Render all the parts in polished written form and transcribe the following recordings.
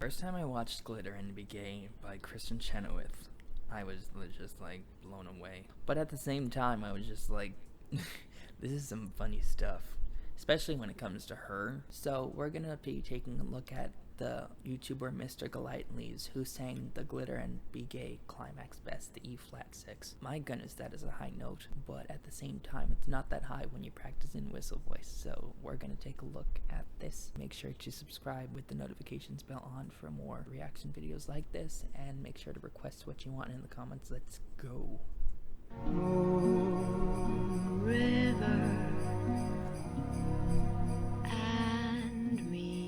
First time I watched Glitter and Be Gay by Kristen Chenoweth, I was just like blown away. But at the same time, I was just like, this is some funny stuff, especially when it comes to her. So we're gonna be taking a look at the YouTuber Mr. Golightly's, who sang the Glitter and Be Gay climax best, the E-flat 6. My goodness, that is a high note, but at the same time, it's not that high when you practice in whistle voice. So we're gonna take a look at this. Make sure to subscribe with the notifications bell on for more reaction videos like this, and make sure to request what you want in the comments. Let's go. Moon River and me.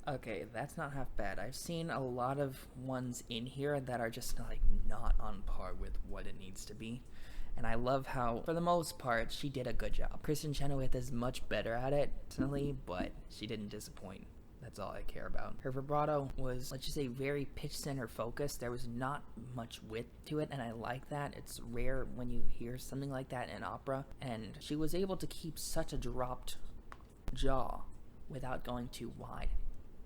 Okay, that's not half bad. I've seen a lot of ones in here that are just like not on par with what it needs to be. And I love how, for the most part, she did a good job. Kristen Chenoweth is much better at it, personally, but she didn't disappoint. That's all I care about. Her vibrato was, let's just say, very pitch center focused. There was not much width to it, and I like that. It's rare when you hear something like that in opera. And she was able to keep such a dropped jaw without going too wide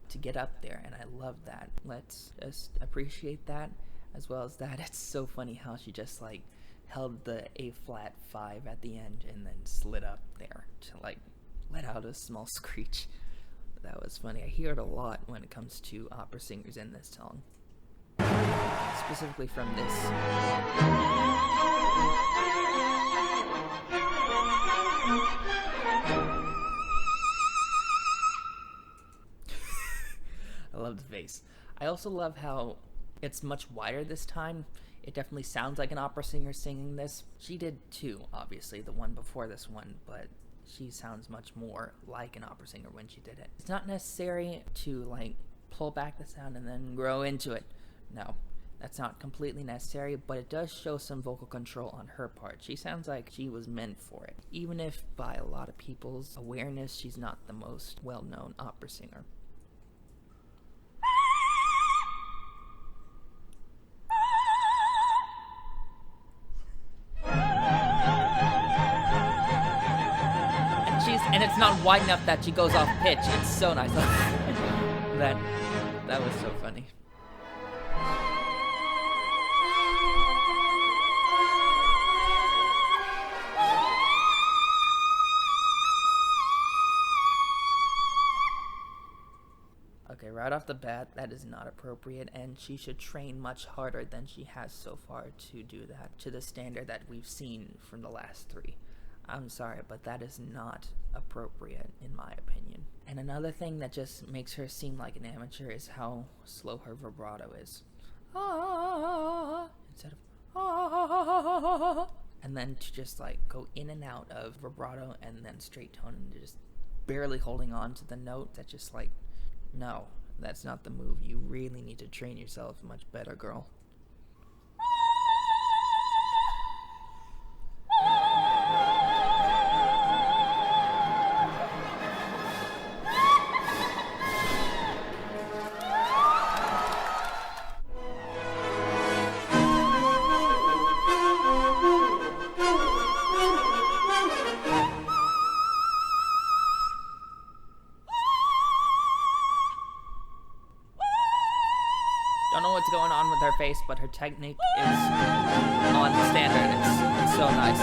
to get up there, and I love that. Let's just appreciate that, as well as that it's so funny how she just like held the A-flat 5 at the end and then slid up there to like let out a small screech. That was funny. I hear it a lot when it comes to opera singers in this song, specifically from this. I love the face. I also love how it's much wider this time. It definitely sounds like an opera singer singing this. She did too, obviously, the one before this one, but she sounds much more like an opera singer when she did it. It's not necessary to like pull back the sound and then grow into it. No, that's not completely necessary, but it does show some vocal control on her part. She sounds like she was meant for it, even if by a lot of people's awareness, she's not the most well-known opera singer. And it's not wide enough that she goes off pitch. It's so nice. that was so funny. Okay, right off the bat, that is not appropriate, and she should train much harder than she has so far to do that, to the standard that we've seen from the last 3. I'm sorry, but that is not appropriate in my opinion. And another thing that just makes her seem like an amateur is how slow her vibrato is. Instead of and then to just like go in and out of vibrato and then straight tone and just barely holding on to the note. That's just like, no, that's not the move. You really need to train yourself much better, girl. Don't know what's going on on with her face, but her technique is on standard. It's so nice.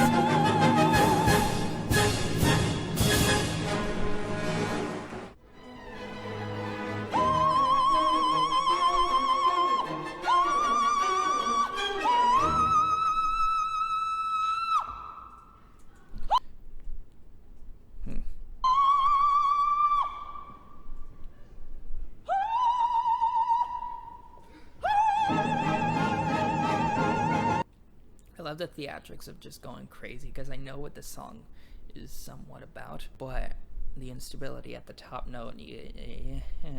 I love the theatrics of just going crazy because I know what the song is somewhat about, but the instability at the top note,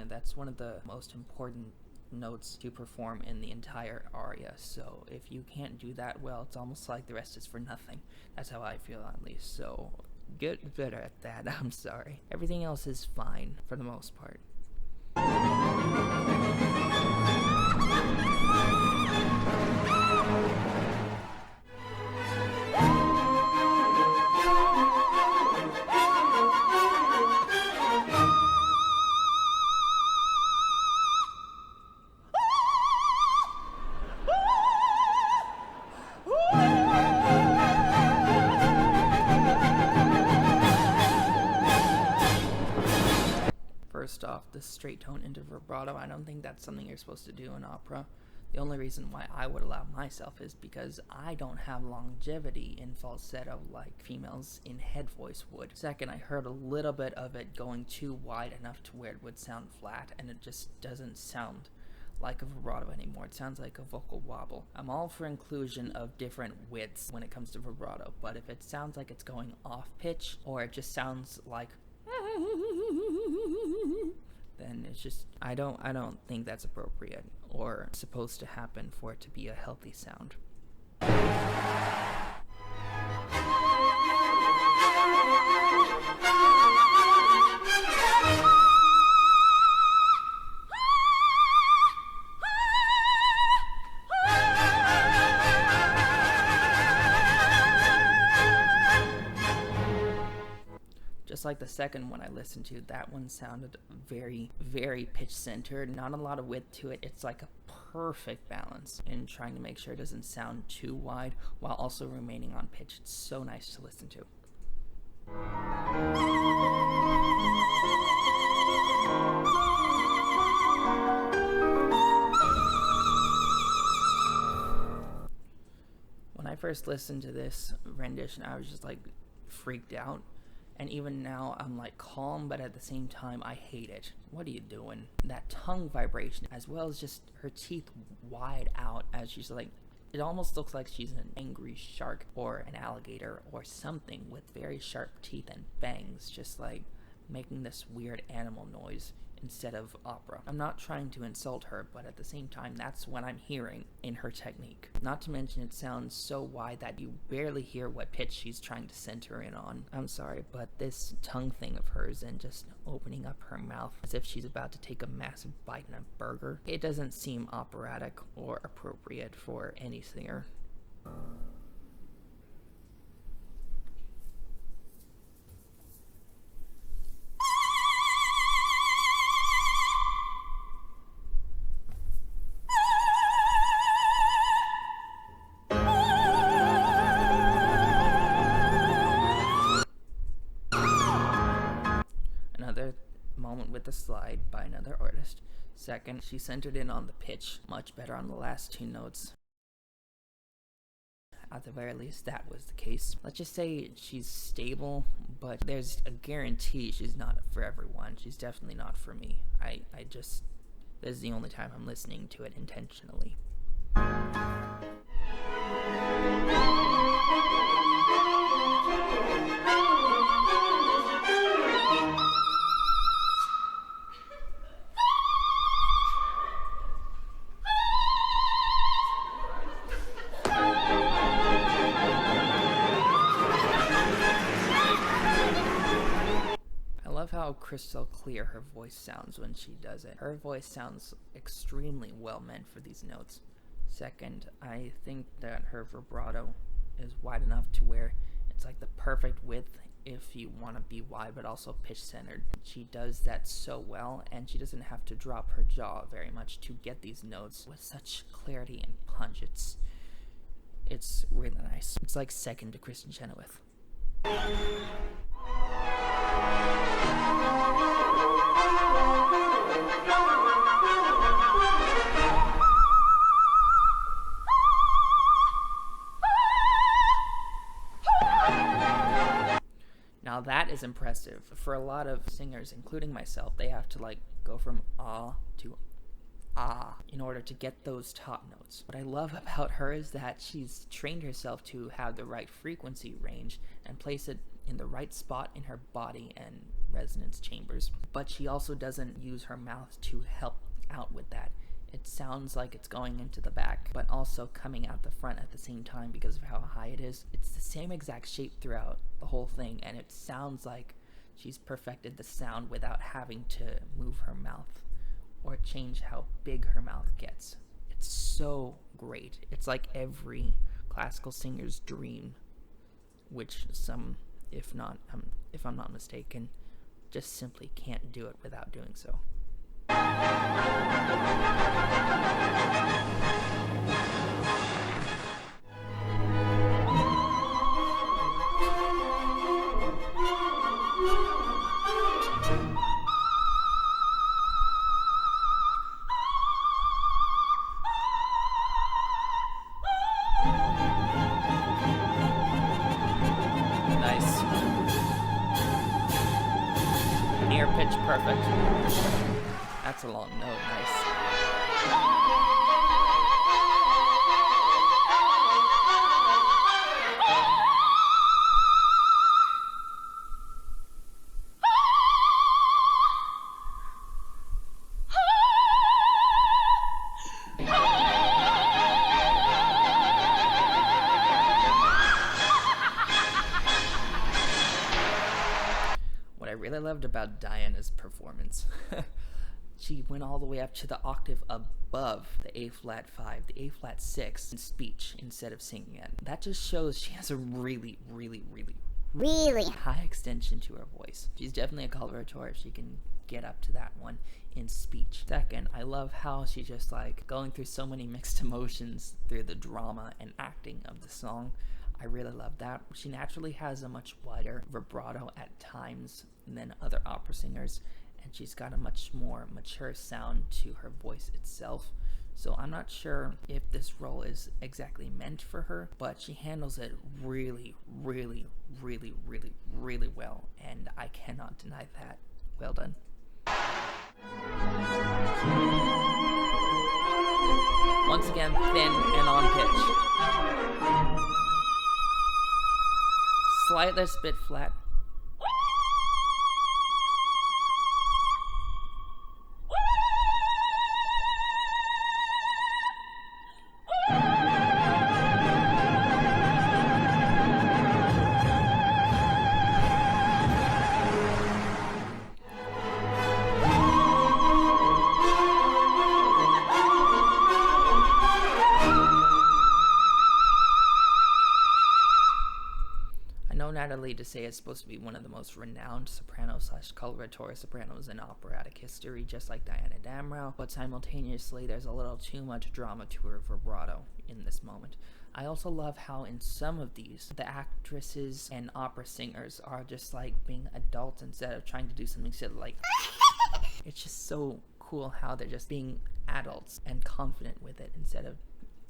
that's one of the most important notes to perform in the entire aria. So if you can't do that well, it's almost like the rest is for nothing. That's how I feel, at least. So get better at that. I'm sorry. Everything else is fine for the most part. First off, the straight tone into vibrato, I don't think that's something you're supposed to do in opera. The only reason why I would allow myself is because I don't have longevity in falsetto like females in head voice would. Second, I heard a little bit of it going too wide enough to where it would sound flat, and it just doesn't sound like a vibrato anymore. It sounds like a vocal wobble. I'm all for inclusion of different widths when it comes to vibrato, but if it sounds like it's going off pitch, or it just sounds like then it's just I don't think that's appropriate or supposed to happen for it to be a healthy sound. Just like the second one I listened to, that one sounded very, very pitch-centered. Not a lot of width to it. It's like a perfect balance in trying to make sure it doesn't sound too wide while also remaining on pitch. It's so nice to listen to. When I first listened to this rendition, I was just like freaked out. And even now, I'm like calm, but at the same time, I hate it. What are you doing? That tongue vibration, as well as just her teeth wide out as she's like, it almost looks like she's an angry shark or an alligator or something with very sharp teeth and fangs, just like making this weird animal noise instead of opera. I'm not trying to insult her, but at the same time, that's what I'm hearing in her technique. Not to mention it sounds so wide that you barely hear what pitch she's trying to center in on. I'm sorry, but this tongue thing of hers and just opening up her mouth as if she's about to take a massive bite in a burger, it doesn't seem operatic or appropriate for any singer. Another moment with the slide by another artist. Second, she centered in on the pitch, much better on the last two notes. At the very least, that was the case. Let's just say she's stable, but there's a guarantee she's not for everyone. She's definitely not for me. This is the only time I'm listening to it intentionally. How crystal clear her voice sounds when she does it. Her voice sounds extremely well meant for these notes. Second, I think that her vibrato is wide enough to where it's like the perfect width if you want to be wide but also pitch centered. She does that so well, and she doesn't have to drop her jaw very much to get these notes with such clarity and punch. It's really nice. It's like second to Kristen Chenoweth. Now that is impressive. For a lot of singers, including myself, they have to like go from ah to ah in order to get those top notes. What I love about her is that she's trained herself to have the right frequency range and place it in the right spot in her body and resonance chambers. But she also doesn't use her mouth to help out with that. It sounds like it's going into the back, but also coming out the front at the same time because of how high it is. It's the same exact shape throughout the whole thing, and it sounds like she's perfected the sound without having to move her mouth or change how big her mouth gets. It's so great. It's like every classical singer's dream, which some, if I'm not mistaken, just simply can't do it without doing so. Nice. Near pitch perfect. That's a long note. Nice. What I really loved about Diana's performance, she went all the way up to the octave above the A flat 5, the A flat 6 in speech instead of singing it. That just shows she has a really high extension to her voice. She's definitely a coloratura if she can get up to that one in speech. Second, I love how she's just like going through so many mixed emotions through the drama and acting of the song. I really love that. She naturally has a much wider vibrato at times than other opera singers, and she's got a much more mature sound to her voice itself. So I'm not sure if this role is exactly meant for her, but she handles it really well, and I cannot deny that. Well done. Once again, thin and on pitch. Slightest bit flat. Natalie Dessay is supposed to be one of the most renowned soprano/coloratura sopranos in operatic history, just like Diana Damrau, but simultaneously there's a little too much drama to her vibrato in this moment. I also love how in some of these, the actresses and opera singers are just like being adults instead of trying to do something silly like it's just so cool how they're just being adults and confident with it instead of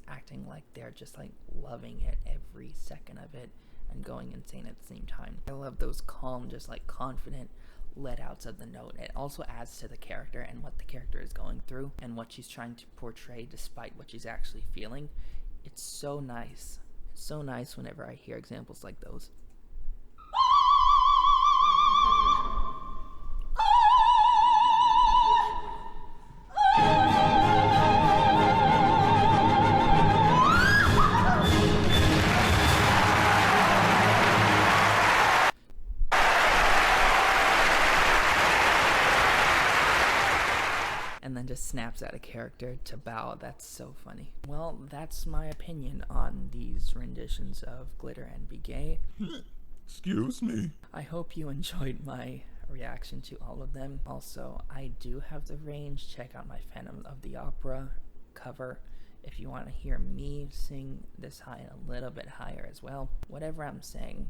acting like they're just like loving it every second of it and going insane at the same time. I love those calm, just like confident let outs of the note. It also adds to the character and what the character is going through and what she's trying to portray despite what she's actually feeling. It's so nice. It's so nice whenever I hear examples like those. And then just snaps out of character to bow. That's so funny. Well, that's my opinion on these renditions of Glitter and Be Gay. Excuse me. I hope you enjoyed my reaction to all of them. Also, I do have the range. Check out my Phantom of the Opera cover if you want to hear me sing this high and a little bit higher as well. Whatever I'm saying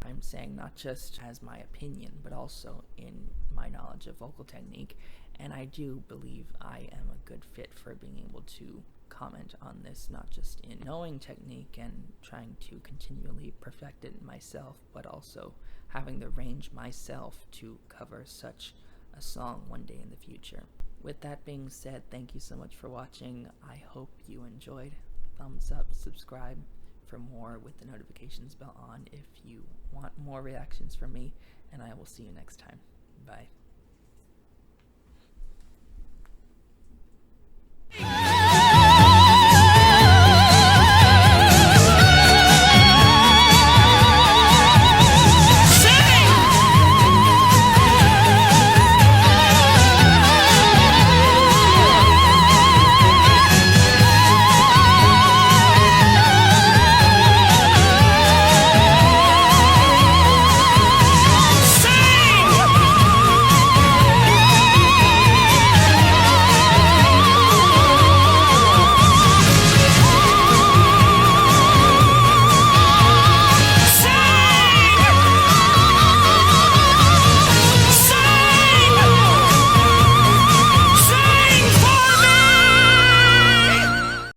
not just as my opinion, but also in my knowledge of vocal technique, and I do believe I am a good fit for being able to comment on this, not just in knowing technique and trying to continually perfect it myself, but also having the range myself to cover such a song one day in the future. With that being said, thank you so much for watching. I hope you enjoyed. Thumbs up, subscribe for more with the notifications bell on if you want more reactions from me, and I will see you next time. Bye.